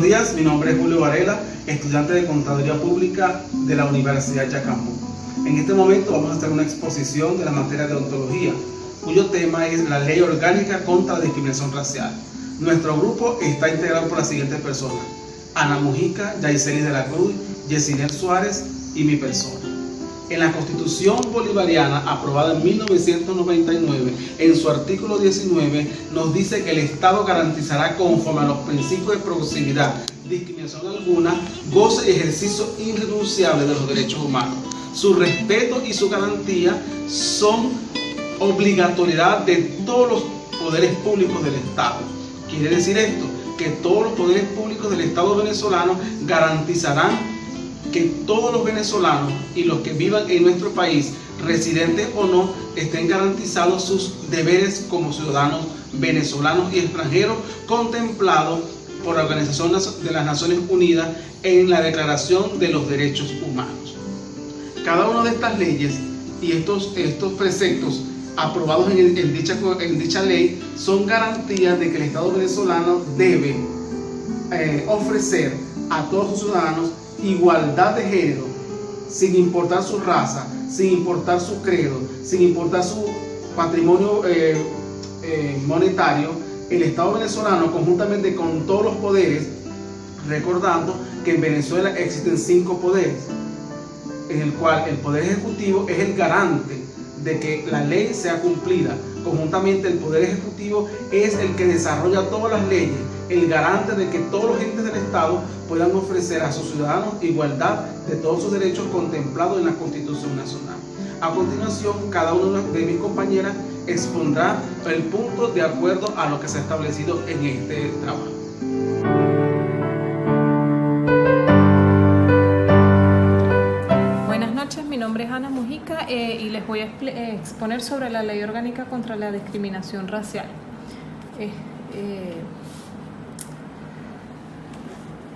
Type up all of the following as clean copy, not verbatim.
Buenos días, mi nombre es Julio Varela, estudiante de Contaduría Pública de la Universidad Yacambú. En este momento vamos a hacer una exposición de la materia de ontología, cuyo tema es la Ley Orgánica contra la Discriminación Racial. Nuestro grupo está integrado por las siguientes personas: Ana Mujica, Yaicelis de la Cruz, Yesinel Suárez y mi persona. En la Constitución Bolivariana, aprobada en 1999, en su artículo 19, nos dice que el Estado garantizará, conforme a los principios de progresividad, discriminación alguna, goce y ejercicio irrenunciable de los derechos humanos. Su respeto y su garantía son obligatoriedad de todos los poderes públicos del Estado. Quiere decir esto, que todos los poderes públicos del Estado venezolano garantizarán que todos los venezolanos y los que vivan en nuestro país, residentes o no, estén garantizados sus deberes como ciudadanos venezolanos y extranjeros, contemplados por la Organización de las Naciones Unidas en la Declaración de los Derechos Humanos. Cada una de estas leyes y estos preceptos aprobados en dicha ley son garantías de que el Estado venezolano debe ofrecer a todos sus ciudadanos igualdad de género, sin importar su raza, sin importar su credo, sin importar su patrimonio monetario. El Estado venezolano, conjuntamente con todos los poderes, recordando que en Venezuela existen 5 poderes, en el cual el Poder Ejecutivo es el garante de que la ley sea cumplida. Conjuntamente el Poder Ejecutivo es el que desarrolla todas las leyes, el garante de que todos los entes del Estado puedan ofrecer a sus ciudadanos igualdad de todos sus derechos contemplados en la Constitución Nacional. A continuación, cada una de mis compañeras expondrá el punto de acuerdo a lo que se ha establecido en este trabajo. Mi nombre es Ana Mujica y les voy a exponer sobre la Ley Orgánica contra la Discriminación Racial.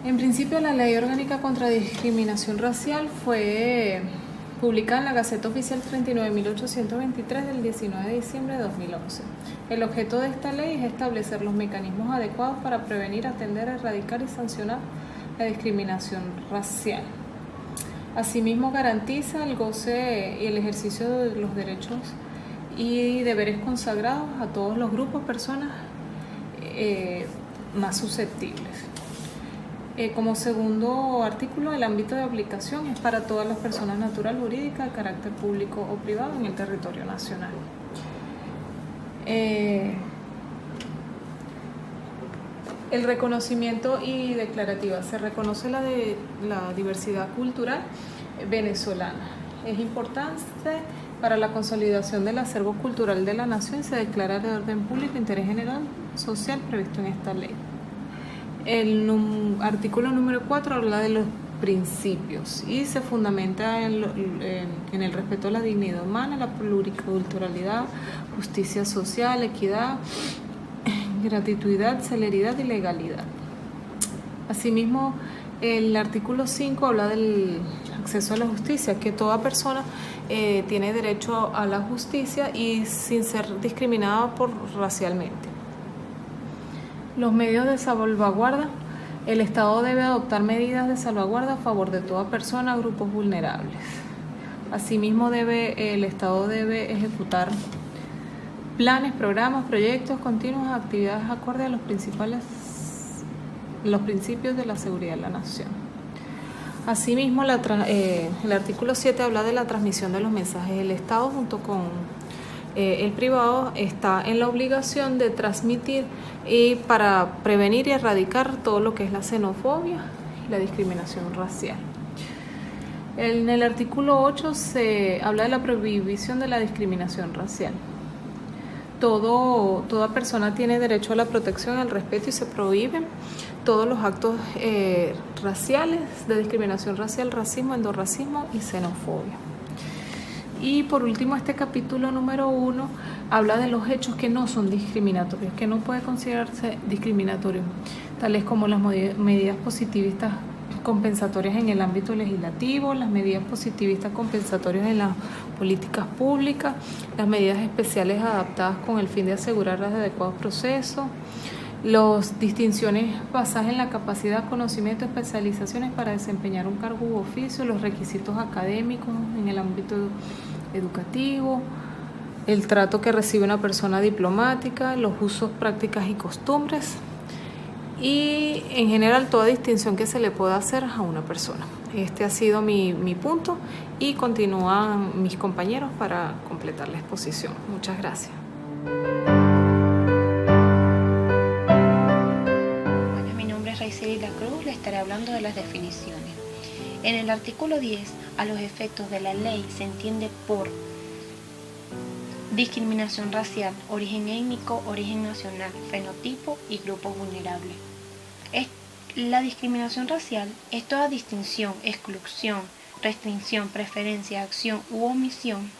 En principio, la Ley Orgánica contra la Discriminación Racial fue publicada en la Gaceta Oficial 39.823 del 19 de diciembre de 2011. El objeto de esta ley es establecer los mecanismos adecuados para prevenir, atender, erradicar y sancionar la discriminación racial. Asimismo, garantiza el goce y el ejercicio de los derechos y deberes consagrados a todos los grupos, personas más susceptibles. Como segundo artículo, el ámbito de aplicación es para todas las personas natural, jurídica, de carácter público o privado en el territorio nacional. El reconocimiento y declarativa. Se reconoce la diversidad cultural venezolana. Es importante para la consolidación del acervo cultural de la nación y se declara de orden público interés general social previsto en esta ley. El artículo número 4 habla de los principios y se fundamenta en el respeto a la dignidad humana, la pluriculturalidad, justicia social, equidad, gratuidad, celeridad y legalidad. Asimismo, el artículo 5 habla del acceso a la justicia, que toda persona tiene derecho a la justicia y sin ser discriminada racialmente. Los medios de salvaguarda. El Estado debe adoptar medidas de salvaguarda a favor de toda persona, grupos vulnerables. Asimismo, el Estado debe ejecutar planes, programas, proyectos continuos, actividades acorde a los principios de la seguridad de la nación. Asimismo, el artículo 7 habla de la transmisión de los mensajes. El Estado, junto con el privado, está en la obligación de transmitir y para prevenir y erradicar todo lo que es la xenofobia y la discriminación racial. En el artículo 8 se habla de la prohibición de la discriminación racial. Toda persona tiene derecho a la protección, al respeto y se prohíben todos los actos raciales, de discriminación racial, racismo, endorracismo y xenofobia. Y por último, este capítulo número 1 habla de los hechos que no son discriminatorios, que no puede considerarse discriminatorios, tales como las medidas positivistas compensatorias en el ámbito legislativo, las medidas positivistas compensatorias en las políticas públicas, las medidas especiales adaptadas con el fin de asegurar los adecuados procesos, Las distinciones basadas en la capacidad, conocimiento, especializaciones para desempeñar un cargo u oficio, los requisitos académicos en el ámbito educativo, el trato que recibe una persona diplomática, los usos, prácticas y costumbres y en general toda distinción que se le pueda hacer a una persona. Este ha sido mi punto y continúan mis compañeros para completar la exposición. Muchas gracias. Bueno, mi nombre es Raicelia La Cruz, le estaré hablando de las definiciones. En el artículo 10, a los efectos de la ley se entiende por discriminación racial, origen étnico, origen nacional, fenotipo y grupo vulnerable. La discriminación racial es toda distinción, exclusión, restricción, preferencia, acción u omisión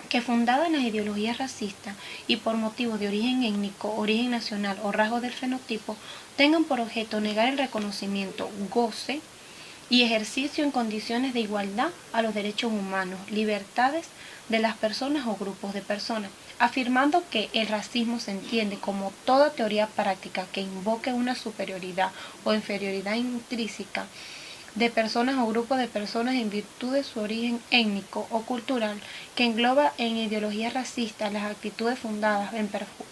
que fundada en las ideologías racistas y por motivos de origen étnico, origen nacional o rasgos del fenotipo tengan por objeto negar el reconocimiento, goce y ejercicio en condiciones de igualdad a los derechos humanos, libertades de las personas o grupos de personas, afirmando que el racismo se entiende como toda teoría práctica que invoque una superioridad o inferioridad intrínseca de personas o grupos de personas en virtud de su origen étnico o cultural, que engloba en ideologías racistas las actitudes fundadas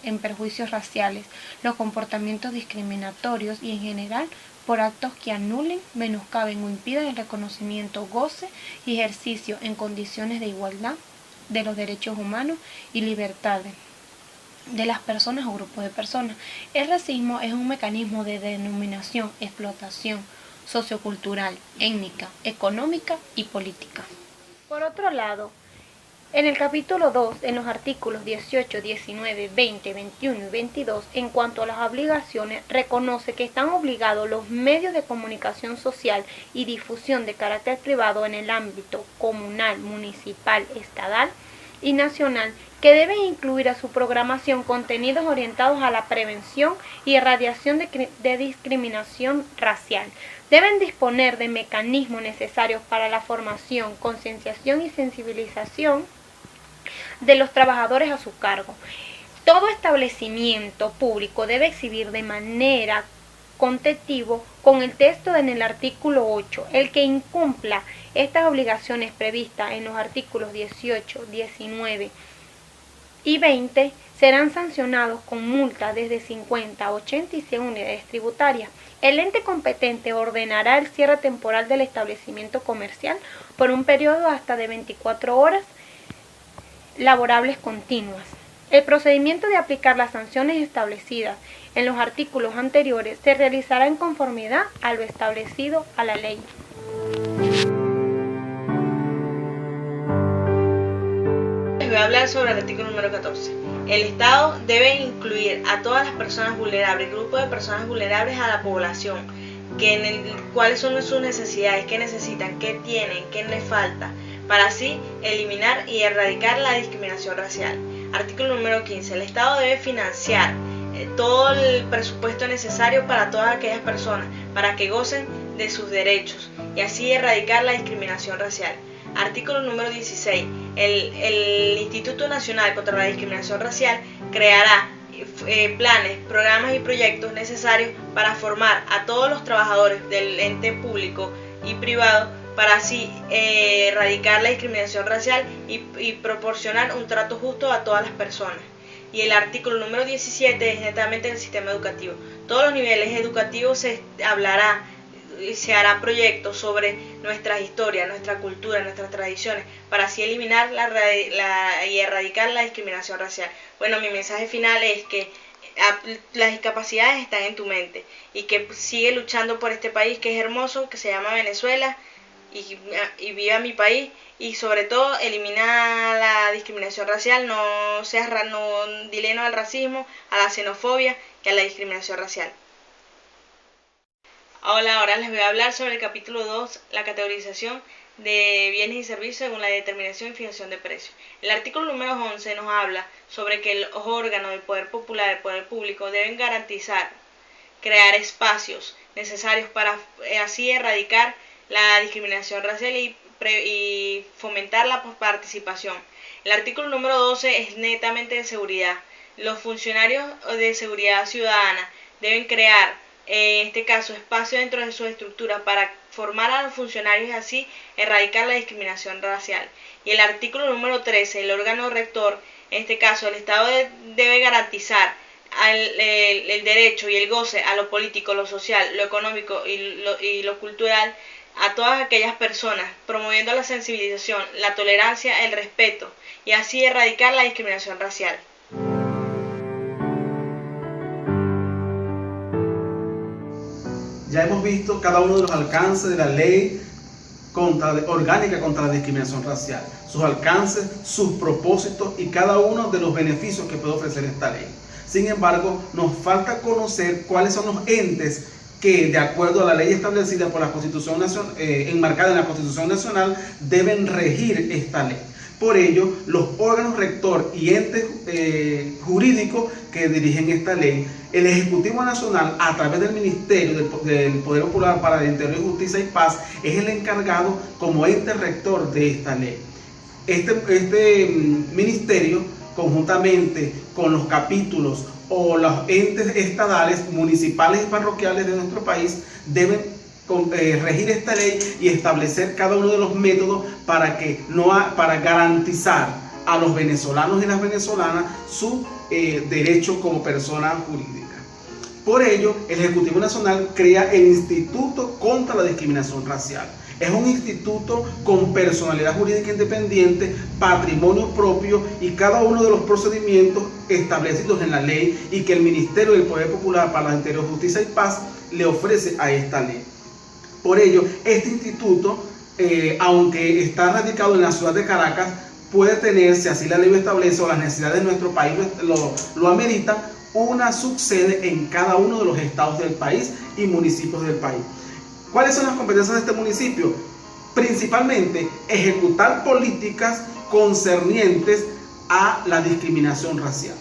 en perjuicios raciales, los comportamientos discriminatorios y en general por actos que anulen, menoscaben o impidan el reconocimiento, goce y ejercicio en condiciones de igualdad de los derechos humanos y libertades de las personas o grupos de personas. El racismo es un mecanismo de denominación, explotación sociocultural, étnica, económica y política. Por otro lado, en el capítulo 2, en los artículos 18, 19, 20, 21 y 22, en cuanto a las obligaciones, reconoce que están obligados los medios de comunicación social y difusión de carácter privado en el ámbito comunal, municipal, estatal y nacional, que deben incluir a su programación contenidos orientados a la prevención y erradicación de discriminación racial. Deben disponer de mecanismos necesarios para la formación, concienciación y sensibilización de los trabajadores a su cargo. Todo establecimiento público debe exhibir de manera contextual con el texto en el artículo 8. El que incumpla estas obligaciones previstas en los artículos 18, 19 y 20 serán sancionados con multa desde 50 a 86 unidades tributarias. El ente competente ordenará el cierre temporal del establecimiento comercial por un periodo hasta de 24 horas laborables continuas. El procedimiento de aplicar las sanciones establecidas en los artículos anteriores se realizará en conformidad a lo establecido a la ley. Les voy a hablar sobre el artículo número 14. El Estado debe incluir a todas las personas vulnerables, grupos de personas vulnerables a la población, cuáles son sus necesidades, qué necesitan, qué tienen, qué les falta, para así eliminar y erradicar la discriminación racial. Artículo número 15. El Estado debe financiar todo el presupuesto necesario para todas aquellas personas, para que gocen de sus derechos y así erradicar la discriminación racial. Artículo número 16. El Instituto Nacional contra la Discriminación Racial creará planes, programas y proyectos necesarios para formar a todos los trabajadores del ente público y privado para así erradicar la discriminación racial y proporcionar un trato justo a todas las personas. Y el artículo número 17 es netamente el sistema educativo. Todos los niveles educativos se hará proyectos sobre nuestras historias, nuestra cultura, nuestras tradiciones, para así eliminar y erradicar la discriminación racial. Bueno, mi mensaje final es que las discapacidades están en tu mente y que sigue luchando por este país que es hermoso, que se llama Venezuela, y viva mi país, y sobre todo elimina la discriminación racial, dile no al racismo, a la xenofobia y a la discriminación racial. Ahora les voy a hablar sobre el capítulo 2, la categorización de bienes y servicios según la determinación y fijación de precios. El artículo número 11 nos habla sobre que los órganos del poder popular, el poder público, deben garantizar, crear espacios necesarios para así erradicar la discriminación racial y fomentar la participación. El artículo número 12 es netamente de seguridad. Los funcionarios de seguridad ciudadana deben crear, en este caso, espacio dentro de sus estructuras para formar a los funcionarios y así erradicar la discriminación racial. Y el artículo número 13, el órgano rector, en este caso el Estado debe garantizar el derecho y el goce a lo político, lo social, lo económico y lo cultural a todas aquellas personas, promoviendo la sensibilización, la tolerancia, el respeto y así erradicar la discriminación racial. Ya hemos visto cada uno de los alcances de la ley orgánica contra la discriminación racial, sus alcances, sus propósitos y cada uno de los beneficios que puede ofrecer esta ley. Sin embargo, nos falta conocer cuáles son los entes que, de acuerdo a la ley establecida por la Constitución Nacional, enmarcada en la Constitución Nacional, deben regir esta ley. Por ello, los órganos rector y entes jurídicos que dirigen esta ley, el Ejecutivo Nacional, a través del Ministerio del Poder Popular para el Interior, Justicia y Paz, es el encargado como ente rector de esta ley. Este ministerio, conjuntamente con los capítulos o los entes estadales, municipales y parroquiales de nuestro país, deben regir esta ley y establecer cada uno de los métodos para garantizar a los venezolanos y las venezolanas su derecho como persona jurídica. Por ello, el Ejecutivo Nacional crea el Instituto contra la Discriminación Racial. Es un instituto con personalidad jurídica independiente, patrimonio propio y cada uno de los procedimientos establecidos en la ley y que el Ministerio del Poder Popular para el Interior, Justicia y Paz le ofrece a esta ley. Por ello, este instituto, aunque está radicado en la ciudad de Caracas, puede tener, si así la ley lo establece o las necesidades de nuestro país lo ameritan, una subsede en cada uno de los estados del país y municipios del país. ¿Cuáles son las competencias de este municipio? Principalmente, ejecutar políticas concernientes a la discriminación racial.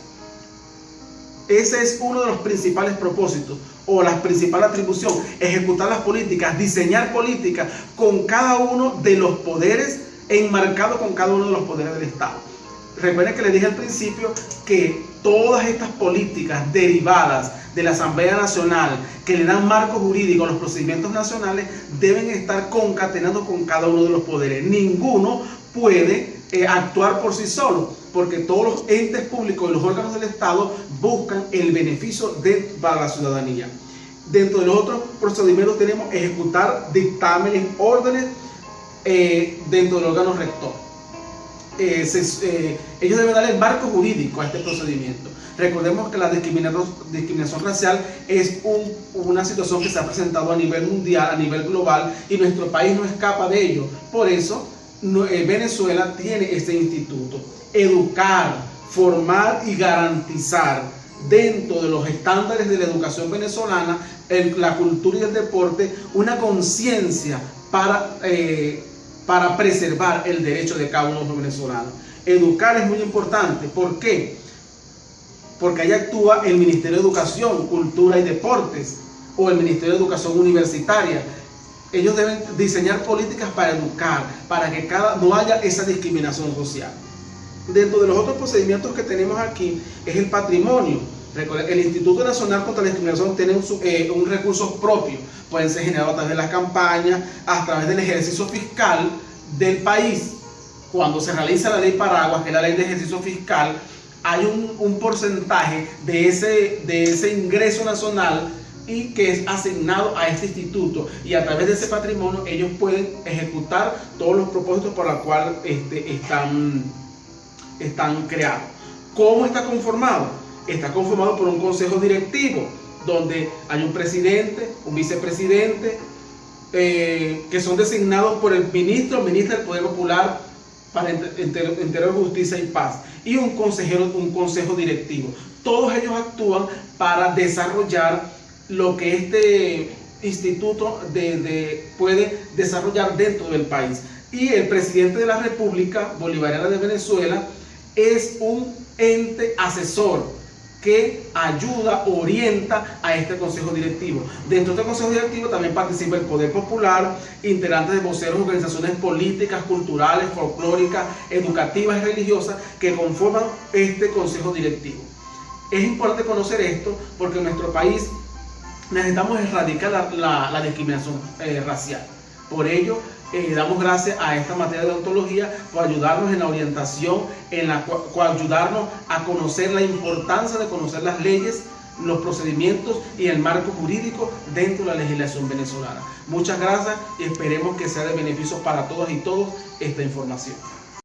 Ese es uno de los principales propósitos o la principal atribución, ejecutar las políticas, diseñar políticas con cada uno de los poderes, enmarcado con cada uno de los poderes del Estado. Recuerden que les dije al principio que todas estas políticas derivadas de la Asamblea Nacional que le dan marco jurídico a los procedimientos nacionales deben estar concatenados con cada uno de los poderes. Ninguno puede actuar por sí solo, porque todos los entes públicos y los órganos del Estado buscan el beneficio para la ciudadanía. Dentro de los otros procedimientos tenemos ejecutar dictámenes, órdenes dentro del órgano rector. Ellos deben darle el marco jurídico a este procedimiento. Recordemos que la discriminación racial es una situación que se ha presentado a nivel mundial, a nivel global, y nuestro país no escapa de ello. Por eso, Venezuela tiene este instituto. Educar, formar y garantizar dentro de los estándares de la educación venezolana, la cultura y el deporte, una conciencia para preservar el derecho de cada uno de los venezolanos. Educar es muy importante. ¿Por qué? Porque ahí actúa el Ministerio de Educación, Cultura y Deportes o el Ministerio de Educación Universitaria. Ellos deben diseñar políticas para educar, para que no haya esa discriminación social. Dentro de los otros procedimientos que tenemos aquí es el patrimonio. El Instituto Nacional contra la Discriminación tiene un recurso propio. Pueden ser generados a través de las campañas, a través del ejercicio fiscal del país. Cuando se realiza la ley Paraguas, que es la ley de ejercicio fiscal, hay un porcentaje de ese ingreso nacional y que es asignado a este instituto, y a través de ese patrimonio ellos pueden ejecutar todos los propósitos por los cuales están creados. ¿Cómo está conformado? Está conformado por un consejo directivo donde hay un presidente, un vicepresidente, que son designados por el ministro del Poder Popular para Interior, Justicia y Paz, y un consejo directivo. Todos ellos actúan para desarrollar lo que este instituto puede desarrollar dentro del país. Y el presidente de la República Bolivariana de Venezuela es un ente asesor que ayuda, orienta a este consejo directivo. Dentro de este consejo directivo también participa el Poder Popular, integrantes de voceros, organizaciones políticas, culturales, folclóricas, educativas y religiosas que conforman este consejo directivo. Es importante conocer esto porque en nuestro país necesitamos erradicar la discriminación racial. Por ello, damos gracias a esta materia de odontología por ayudarnos en la orientación, por ayudarnos a conocer la importancia de conocer las leyes, los procedimientos y el marco jurídico dentro de la legislación venezolana. Muchas gracias y esperemos que sea de beneficio para todas y todos esta información.